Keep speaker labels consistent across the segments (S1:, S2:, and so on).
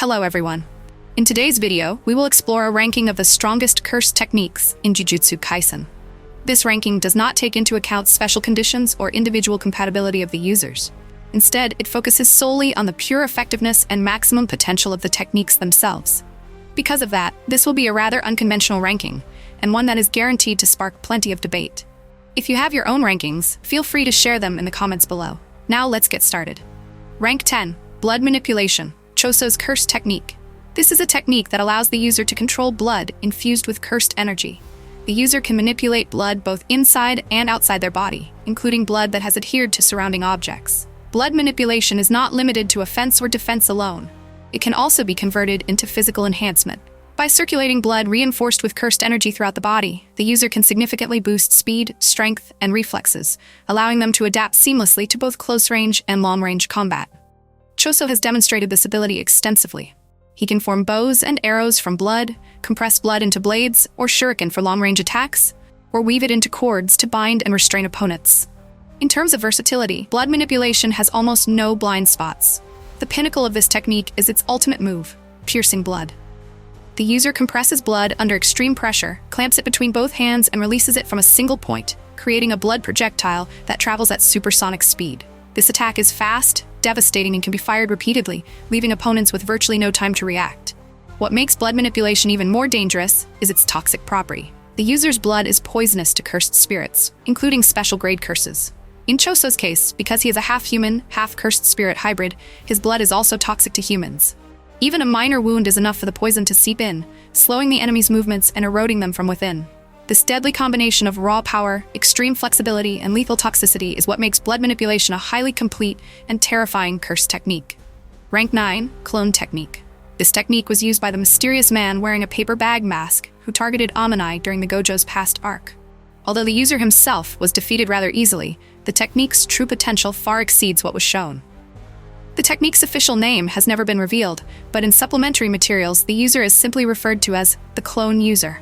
S1: Hello everyone. In today's video, we will explore a ranking of the strongest curse techniques in Jujutsu Kaisen. This ranking does not take into account special conditions or individual compatibility of the users. Instead, it focuses solely on the pure effectiveness and maximum potential of the techniques themselves. Because of that, this will be a rather unconventional ranking, and one that is guaranteed to spark plenty of debate. If you have your own rankings, feel free to share them in the comments below. Now let's get started. Rank 10, Blood Manipulation, Choso's Curse Technique. This is a technique that allows the user to control blood infused with cursed energy. The user can manipulate blood both inside and outside their body, including blood that has adhered to surrounding objects. Blood manipulation is not limited to offense or defense alone. It can also be converted into physical enhancement. By circulating blood reinforced with cursed energy throughout the body, the user can significantly boost speed, strength, and reflexes, allowing them to adapt seamlessly to both close-range and long-range combat. Choso has demonstrated this ability extensively. He can form bows and arrows from blood, compress blood into blades, or shuriken for long-range attacks, or weave it into cords to bind and restrain opponents. In terms of versatility, blood manipulation has almost no blind spots. The pinnacle of this technique is its ultimate move, piercing blood. The user compresses blood under extreme pressure, clamps it between both hands, and releases it from a single point, creating a blood projectile that travels at supersonic speed. This attack is fast, devastating, and can be fired repeatedly, leaving opponents with virtually no time to react. What makes blood manipulation even more dangerous is its toxic property. The user's blood is poisonous to cursed spirits, including special-grade curses. In Choso's case, because he is a half-human, half-cursed spirit hybrid, his blood is also toxic to humans. Even a minor wound is enough for the poison to seep in, slowing the enemy's movements and eroding them from within. This deadly combination of raw power, extreme flexibility, and lethal toxicity is what makes blood manipulation a highly complete and terrifying curse technique. Rank 9, Clone Technique. This technique was used by the mysterious man wearing a paper bag mask who targeted Amanai during the Gojo's past arc. Although the user himself was defeated rather easily, the technique's true potential far exceeds what was shown. The technique's official name has never been revealed, but in supplementary materials, the user is simply referred to as the clone user.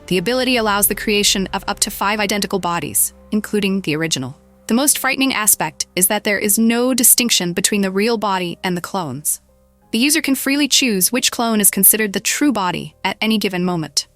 S1: The ability allows the creation of up to 5 identical bodies, including the original. The most frightening aspect is that there is no distinction between the real body and the clones. The user can freely choose which clone is considered the true body at any given moment.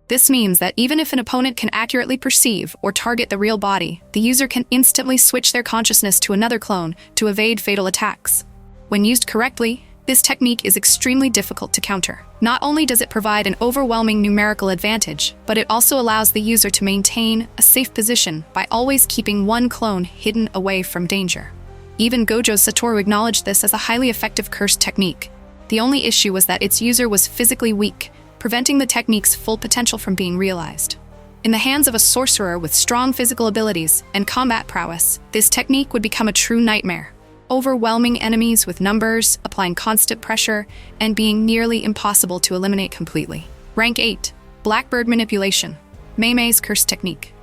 S1: This means that even if an opponent can accurately perceive or target the real body, the user can instantly switch their consciousness to another clone to evade fatal attacks. When used correctly, this technique is extremely difficult to counter. Not only does it provide an overwhelming numerical advantage, but it also allows the user to maintain a safe position by always keeping one clone hidden away from danger. Even Gojo Satoru acknowledged this as a highly effective curse technique. The only issue was that its user was physically weak, preventing the technique's full potential from being realized. In the hands of a sorcerer with strong physical abilities and combat prowess, this technique would become a true nightmare, overwhelming enemies with numbers, applying constant pressure, and being nearly impossible to eliminate completely. Rank 8, Blackbird Manipulation, Meimei's Curse Technique.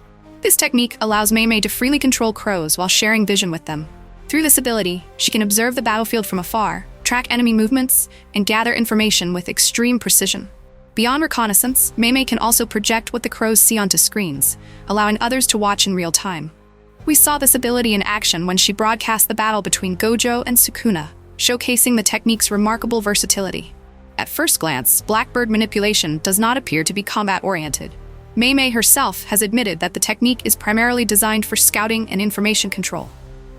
S1: This technique allows Meimei to freely control crows while sharing vision with them. Through this ability, she can observe the battlefield from afar, track enemy movements, and gather information with extreme precision. Beyond reconnaissance, Meimei can also project what the crows see onto screens, allowing others to watch in real time. We saw this ability in action when she broadcast the battle between Gojo and Sukuna, showcasing the technique's remarkable versatility. At first glance, Blackbird Manipulation does not appear to be combat-oriented. Meimei herself has admitted that the technique is primarily designed for scouting and information control.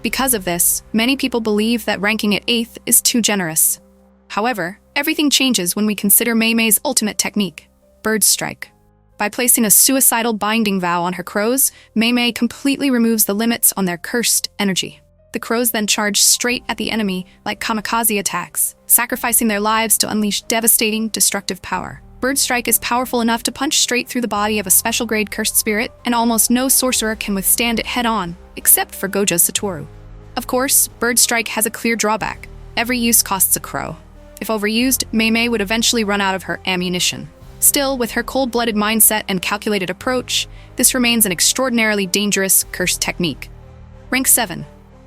S1: Because of this, many people believe that ranking it 8th is too generous. However, everything changes when we consider Meimei's ultimate technique, Bird Strike. By placing a suicidal binding vow on her crows, Meimei completely removes the limits on their cursed energy. The crows then charge straight at the enemy like kamikaze attacks, sacrificing their lives to unleash devastating, destructive power. Bird Strike is powerful enough to punch straight through the body of a special-grade cursed spirit, and almost no sorcerer can withstand it head-on, except for Gojo Satoru. Of course, Bird Strike has a clear drawback. Every use costs a crow. If overused, Meimei would eventually run out of her ammunition. Still, with her cold-blooded mindset and calculated approach, this remains an extraordinarily dangerous curse technique. Rank 7,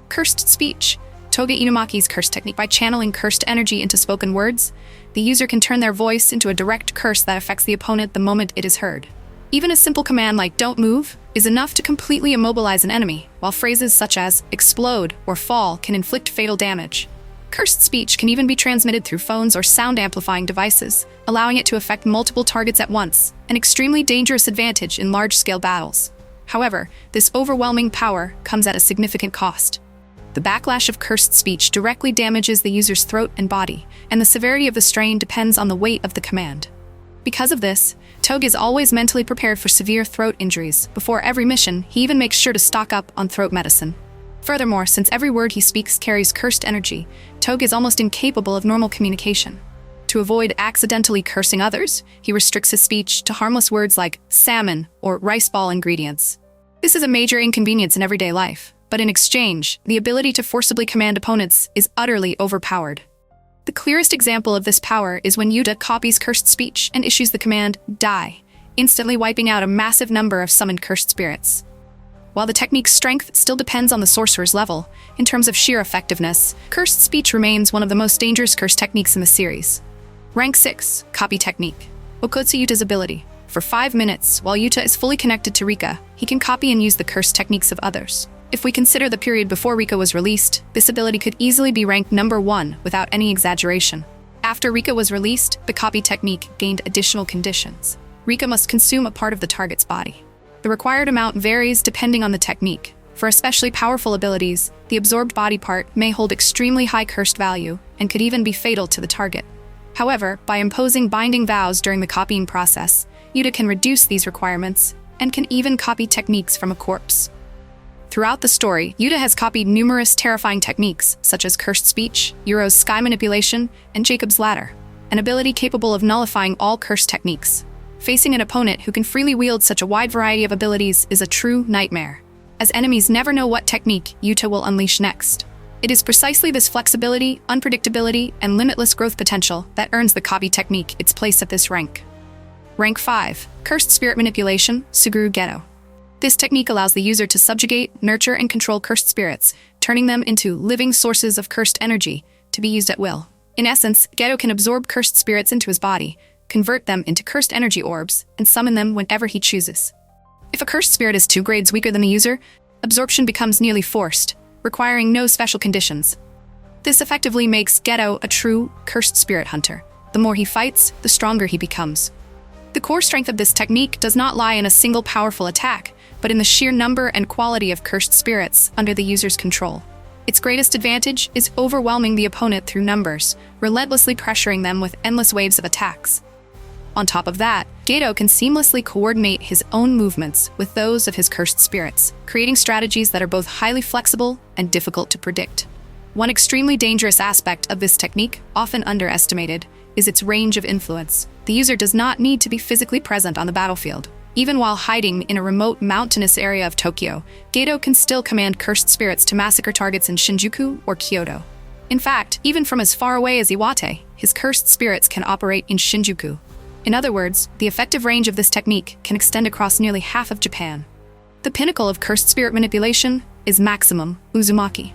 S1: Cursed Speech, Toge Inumaki's curse technique. By channeling cursed energy into spoken words, the user can turn their voice into a direct curse that affects the opponent the moment it is heard. Even a simple command like "don't move" is enough to completely immobilize an enemy, while phrases such as "explode" or "fall" can inflict fatal damage. Cursed speech can even be transmitted through phones or sound-amplifying devices, allowing it to affect multiple targets at once, an extremely dangerous advantage in large-scale battles. However, this overwhelming power comes at a significant cost. The backlash of cursed speech directly damages the user's throat and body, and the severity of the strain depends on the weight of the command. Because of this, Toge is always mentally prepared for severe throat injuries. Before every mission, he even makes sure to stock up on throat medicine. Furthermore, since every word he speaks carries cursed energy, Toge is almost incapable of normal communication. To avoid accidentally cursing others, he restricts his speech to harmless words like salmon or rice ball ingredients. This is a major inconvenience in everyday life, but in exchange, the ability to forcibly command opponents is utterly overpowered. The clearest example of this power is when Yuta copies cursed speech and issues the command, die, instantly wiping out a massive number of summoned cursed spirits. While the technique's strength still depends on the sorcerer's level, in terms of sheer effectiveness, cursed speech remains one of the most dangerous cursed techniques in the series. Rank 6, Copy Technique. Okkotsu Yuta's ability. For 5 minutes, while Yuta is fully connected to Rika, he can copy and use the cursed techniques of others. If we consider the period before Rika was released, this ability could easily be ranked number 1 without any exaggeration. After Rika was released, the copy technique gained additional conditions. Rika must consume a part of the target's body. The required amount varies depending on the technique. For especially powerful abilities, the absorbed body part may hold extremely high cursed value and could even be fatal to the target. However, by imposing binding vows during the copying process, Yuta can reduce these requirements and can even copy techniques from a corpse. Throughout the story, Yuta has copied numerous terrifying techniques, such as cursed speech, Yuro's sky manipulation, and Jacob's ladder, an ability capable of nullifying all cursed techniques. Facing an opponent who can freely wield such a wide variety of abilities is a true nightmare, as enemies never know what technique Yuta will unleash next. It is precisely this flexibility, unpredictability, and limitless growth potential that earns the copy technique its place at this rank. Rank 5, Cursed Spirit Manipulation, Suguru Geto. This technique allows the user to subjugate, nurture, and control cursed spirits, turning them into living sources of cursed energy to be used at will. In essence, Geto can absorb cursed spirits into his body, convert them into cursed energy orbs, and summon them whenever he chooses. If a cursed spirit is 2 grades weaker than the user, absorption becomes nearly forced, requiring no special conditions. This effectively makes Geto a true cursed spirit hunter. The more he fights, the stronger he becomes. The core strength of this technique does not lie in a single powerful attack, but in the sheer number and quality of cursed spirits under the user's control. Its greatest advantage is overwhelming the opponent through numbers, relentlessly pressuring them with endless waves of attacks. On top of that, Geto can seamlessly coordinate his own movements with those of his cursed spirits, creating strategies that are both highly flexible and difficult to predict. One extremely dangerous aspect of this technique, often underestimated, is its range of influence. The user does not need to be physically present on the battlefield. Even while hiding in a remote mountainous area of Tokyo, Geto can still command cursed spirits to massacre targets in Shinjuku or Kyoto. In fact, even from as far away as Iwate, his cursed spirits can operate in Shinjuku. In other words, the effective range of this technique can extend across nearly half of Japan. The pinnacle of cursed spirit manipulation is maximum Uzumaki.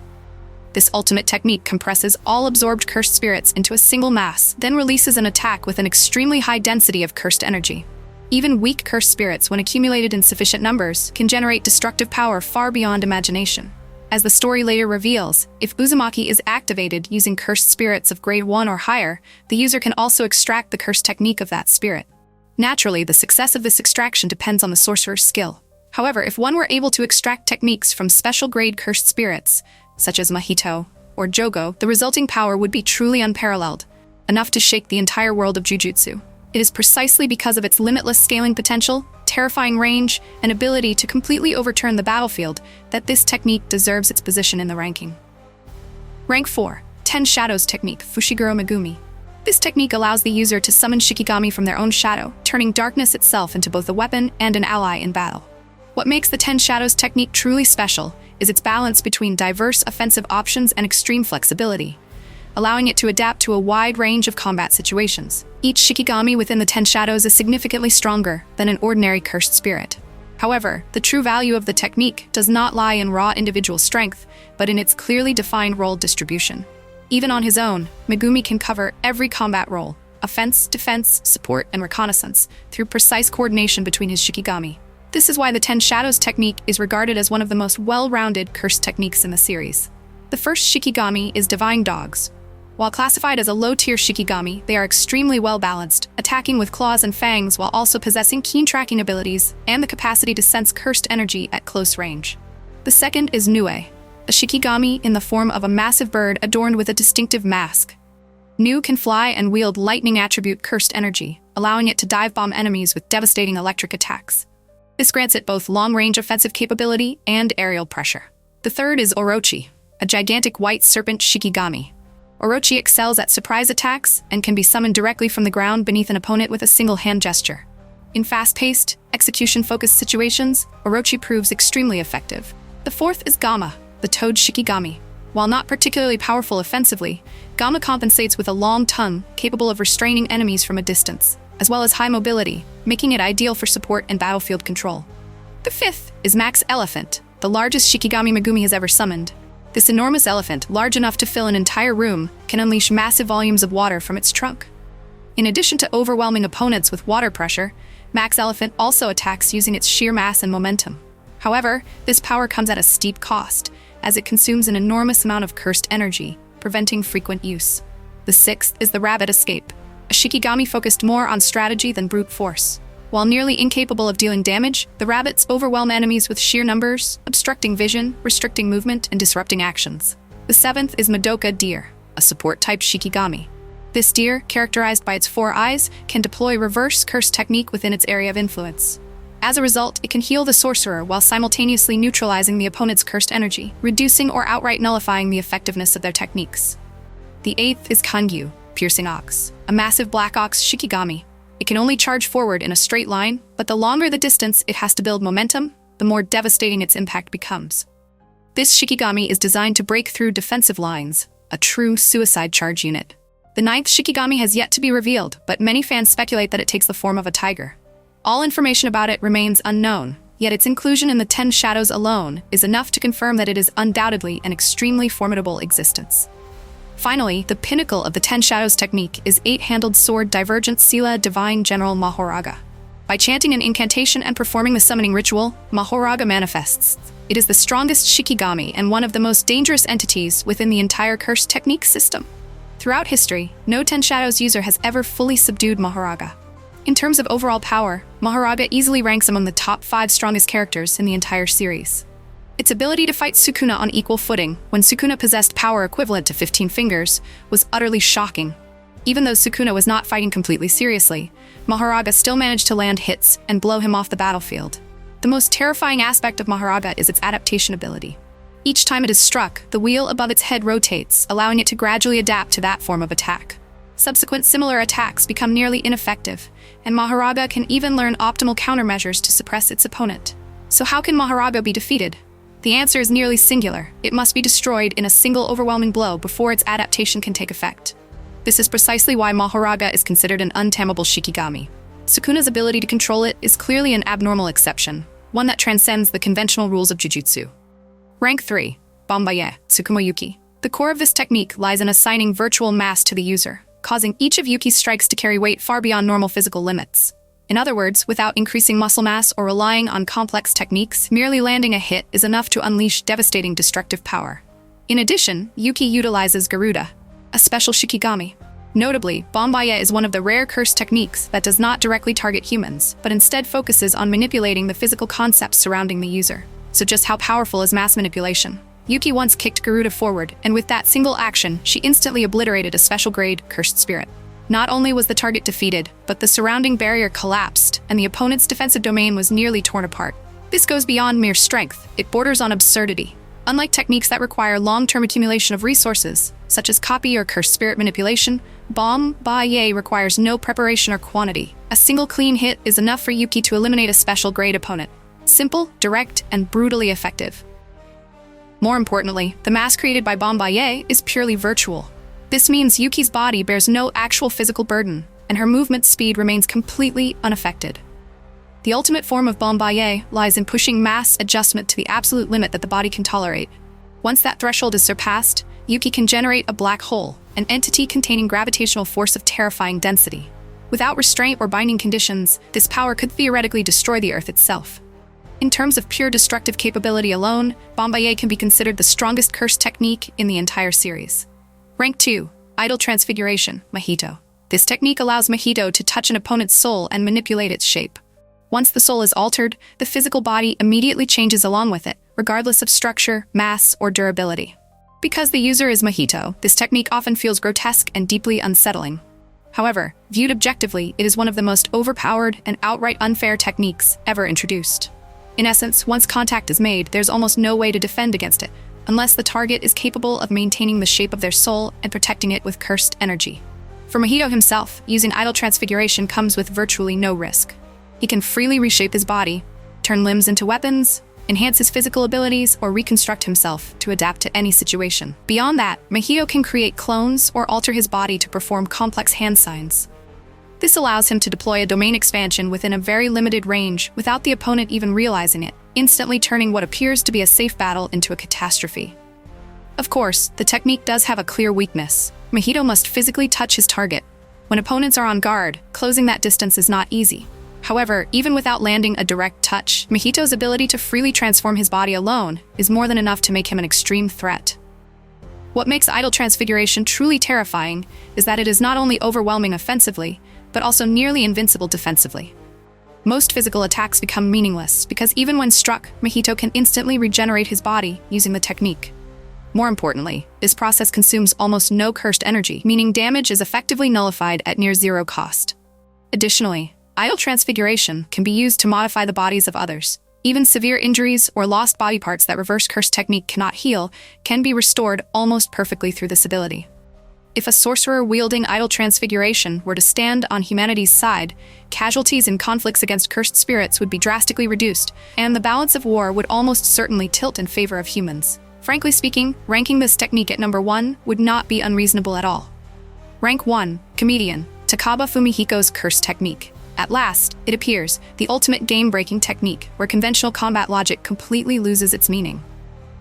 S1: This ultimate technique compresses all absorbed cursed spirits into a single mass, then releases an attack with an extremely high density of cursed energy. Even weak cursed spirits, when accumulated in sufficient numbers, can generate destructive power far beyond imagination. As the story later reveals, if Uzumaki is activated using cursed spirits of grade 1 or higher, the user can also extract the cursed technique of that spirit. Naturally, the success of this extraction depends on the sorcerer's skill. However, if one were able to extract techniques from special grade cursed spirits, such as Mahito or Jogo, the resulting power would be truly unparalleled, enough to shake the entire world of Jujutsu. It is precisely because of its limitless scaling potential, terrifying range, and ability to completely overturn the battlefield that this technique deserves its position in the ranking. Rank 4, 10 Shadows Technique, Fushiguro Megumi. This technique allows the user to summon Shikigami from their own shadow, turning darkness itself into both a weapon and an ally in battle. What makes the 10 Shadows technique truly special is its balance between diverse offensive options and extreme flexibility, allowing it to adapt to a wide range of combat situations. Each Shikigami within the 10 Shadows is significantly stronger than an ordinary cursed spirit. However, the true value of the technique does not lie in raw individual strength, but in its clearly defined role distribution. Even on his own, Megumi can cover every combat role: offense, defense, support, and reconnaissance, through precise coordination between his Shikigami. This is why the 10 Shadows technique is regarded as one of the most well-rounded cursed techniques in the series. The first Shikigami is Divine Dogs, While classified as a low-tier Shikigami, they are extremely well-balanced, attacking with claws and fangs while also possessing keen tracking abilities and the capacity to sense cursed energy at close range. The second is Nue, a Shikigami in the form of a massive bird adorned with a distinctive mask. Nu can fly and wield lightning attribute cursed energy, allowing it to dive bomb enemies with devastating electric attacks. This grants it both long-range offensive capability and aerial pressure. The third is Orochi, a gigantic white serpent Shikigami. Orochi excels at surprise attacks and can be summoned directly from the ground beneath an opponent with a single hand gesture. In fast-paced, execution-focused situations, Orochi proves extremely effective. The fourth is Gamma, the toad Shikigami. While not particularly powerful offensively, Gamma compensates with a long tongue capable of restraining enemies from a distance, as well as high mobility, making it ideal for support and battlefield control. The fifth is Max Elephant, the largest Shikigami Megumi has ever summoned. This enormous elephant, large enough to fill an entire room, can unleash massive volumes of water from its trunk. In addition to overwhelming opponents with water pressure, Max Elephant also attacks using its sheer mass and momentum. However, this power comes at a steep cost, as it consumes an enormous amount of cursed energy, preventing frequent use. The sixth is the Rabbit Escape, a Shikigami focused more on strategy than brute force. While nearly incapable of dealing damage, the rabbits overwhelm enemies with sheer numbers, obstructing vision, restricting movement, and disrupting actions. The seventh is Madoka Deer, a support-type Shikigami. This deer, characterized by its 4 eyes, can deploy reverse curse technique within its area of influence. As a result, it can heal the sorcerer while simultaneously neutralizing the opponent's cursed energy, reducing or outright nullifying the effectiveness of their techniques. The eighth is Kangyu, Piercing Ox, a massive black ox Shikigami. It can only charge forward in a straight line, but the longer the distance it has to build momentum, the more devastating its impact becomes. This Shikigami is designed to break through defensive lines, a true suicide charge unit. The ninth Shikigami has yet to be revealed, but many fans speculate that it takes the form of a tiger. All information about it remains unknown, yet its inclusion in the 10 Shadows alone is enough to confirm that it is undoubtedly an extremely formidable existence. Finally, the pinnacle of the 10 Shadows technique is 8-handled sword Divergent Sila Divine General Mahoraga. By chanting an incantation and performing the summoning ritual, Mahoraga manifests. It is the strongest Shikigami and one of the most dangerous entities within the entire curse technique system. Throughout history, no 10 Shadows user has ever fully subdued Mahoraga. In terms of overall power, Mahoraga easily ranks among the top 5 strongest characters in the entire series. Its ability to fight Sukuna on equal footing, when Sukuna possessed power equivalent to 15 fingers, was utterly shocking. Even though Sukuna was not fighting completely seriously, Mahoraga still managed to land hits and blow him off the battlefield. The most terrifying aspect of Mahoraga is its adaptation ability. Each time it is struck, the wheel above its head rotates, allowing it to gradually adapt to that form of attack. Subsequent similar attacks become nearly ineffective, and Mahoraga can even learn optimal countermeasures to suppress its opponent. So how can Mahoraga be defeated? The answer is nearly singular. It must be destroyed in a single overwhelming blow before its adaptation can take effect. This is precisely why Mahoraga is considered an untamable Shikigami. Sukuna's ability to control it is clearly an abnormal exception, one that transcends the conventional rules of Jujutsu. Rank 3. Bombaye, Tsukumo Yuki. The core of this technique lies in assigning virtual mass to the user, causing each of Yuki's strikes to carry weight far beyond normal physical limits. In other words, without increasing muscle mass or relying on complex techniques, merely landing a hit is enough to unleash devastating destructive power. In addition, Yuki utilizes Garuda, a special Shikigami. Notably, Bombaye is one of the rare curse techniques that does not directly target humans, but instead focuses on manipulating the physical concepts surrounding the user. So just how powerful is mass manipulation? Yuki once kicked Garuda forward, and with that single action, she instantly obliterated a special-grade cursed spirit. Not only was the target defeated, but the surrounding barrier collapsed, and the opponent's defensive domain was nearly torn apart. This goes beyond mere strength. It borders on absurdity. Unlike techniques that require long-term accumulation of resources, such as copy or cursed spirit manipulation, Bombaye requires no preparation or quantity. A single clean hit is enough for Yuki to eliminate a special-grade opponent. Simple, direct, and brutally effective. More importantly, the mass created by Bombaye is purely virtual. This means Yuki's body bears no actual physical burden, and her movement speed remains completely unaffected. The ultimate form of Bombaye lies in pushing mass adjustment to the absolute limit that the body can tolerate. Once that threshold is surpassed, Yuki can generate a black hole, an entity containing gravitational force of terrifying density. Without restraint or binding conditions, this power could theoretically destroy the Earth itself. In terms of pure destructive capability alone, Bombaye can be considered the strongest curse technique in the entire series. Rank 2. Idle Transfiguration, Mahito. This technique allows Mahito to touch an opponent's soul and manipulate its shape. Once the soul is altered, the physical body immediately changes along with it, regardless of structure, mass, or durability. Because the user is Mahito, this technique often feels grotesque and deeply unsettling. However, viewed objectively, it is one of the most overpowered and outright unfair techniques ever introduced. In essence, once contact is made, there's almost no way to defend against it, unless the target is capable of maintaining the shape of their soul and protecting it with cursed energy. For Mahito himself, using Idle Transfiguration comes with virtually no risk. He can freely reshape his body, turn limbs into weapons, enhance his physical abilities, or reconstruct himself to adapt to any situation. Beyond that, Mahito can create clones or alter his body to perform complex hand signs. This allows him to deploy a domain expansion within a very limited range without the opponent even realizing it, instantly turning what appears to be a safe battle into a catastrophe. Of course, the technique does have a clear weakness. Mahito must physically touch his target. When opponents are on guard, closing that distance is not easy. However, even without landing a direct touch, Mahito's ability to freely transform his body alone is more than enough to make him an extreme threat. What makes Idle Transfiguration truly terrifying is that it is not only overwhelming offensively, but also nearly invincible defensively. Most physical attacks become meaningless because even when struck, Mahito can instantly regenerate his body using the technique. More importantly, this process consumes almost no cursed energy, meaning damage is effectively nullified at near zero cost. Additionally, Idle Transfiguration can be used to modify the bodies of others. Even severe injuries or lost body parts that reverse curse technique cannot heal can be restored almost perfectly through this ability. If a sorcerer wielding Idle Transfiguration were to stand on humanity's side, casualties in conflicts against cursed spirits would be drastically reduced, and the balance of war would almost certainly tilt in favor of humans. Frankly speaking, ranking this technique at number 1 would not be unreasonable at all. Rank 1, Comedian, Takaba Fumihiko's Curse Technique. At last, it appears, the ultimate game-breaking technique, where conventional combat logic completely loses its meaning.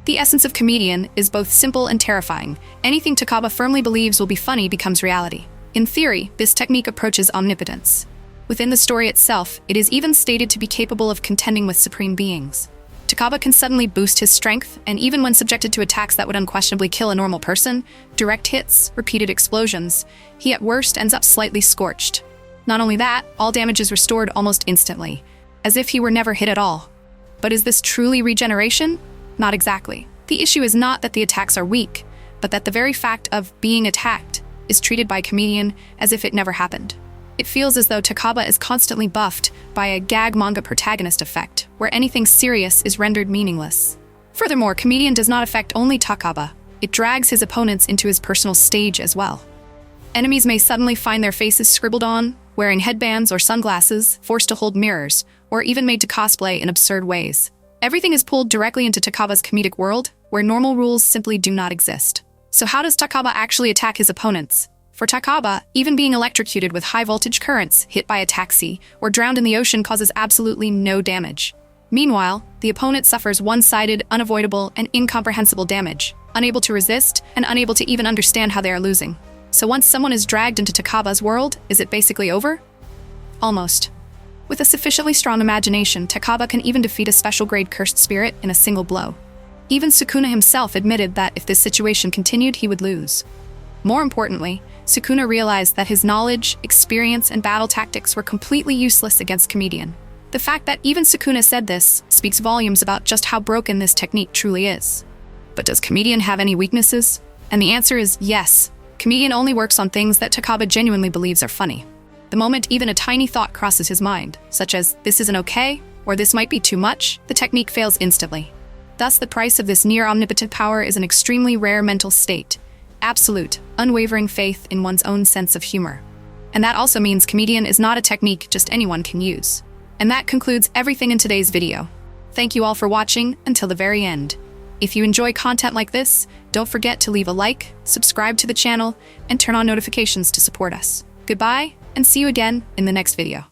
S1: The essence of Comedian is both simple and terrifying. Anything Takaba firmly believes will be funny becomes reality. In theory, this technique approaches omnipotence. Within the story itself, it is even stated to be capable of contending with supreme beings. Takaba can suddenly boost his strength, and even when subjected to attacks that would unquestionably kill a normal person, direct hits, repeated explosions, he at worst ends up slightly scorched. Not only that, all damage is restored almost instantly, as if he were never hit at all. But is this truly regeneration? Not exactly. The issue is not that the attacks are weak, but that the very fact of being attacked is treated by Comedian as if it never happened. It feels as though Takaba is constantly buffed by a gag manga protagonist effect, where anything serious is rendered meaningless. Furthermore, Comedian does not affect only Takaba. It drags his opponents into his personal stage as well. Enemies may suddenly find their faces scribbled on, wearing headbands or sunglasses, forced to hold mirrors, or even made to cosplay in absurd ways. Everything is pulled directly into Takaba's comedic world, where normal rules simply do not exist. So how does Takaba actually attack his opponents? For Takaba, even being electrocuted with high-voltage currents, hit by a taxi, or drowned in the ocean causes absolutely no damage. Meanwhile, the opponent suffers one-sided, unavoidable, and incomprehensible damage, unable to resist, and unable to even understand how they are losing. So once someone is dragged into Takaba's world, is it basically over? Almost. With a sufficiently strong imagination, Takaba can even defeat a special-grade cursed spirit in a single blow. Even Sukuna himself admitted that if this situation continued, he would lose. More importantly, Sukuna realized that his knowledge, experience, and battle tactics were completely useless against Comedian. The fact that even Sukuna said this speaks volumes about just how broken this technique truly is. But does Comedian have any weaknesses? And the answer is yes. Comedian only works on things that Takaba genuinely believes are funny. The moment even a tiny thought crosses his mind, such as, this isn't okay, or this might be too much, the technique fails instantly. Thus, the price of this near-omnipotent power is an extremely rare mental state. Absolute, unwavering faith in one's own sense of humor. And that also means Comedian is not a technique just anyone can use. And that concludes everything in today's video. Thank you all for watching until the very end. If you enjoy content like this, don't forget to leave a like, subscribe to the channel, and turn on notifications to support us. Goodbye, and see you again in the next video.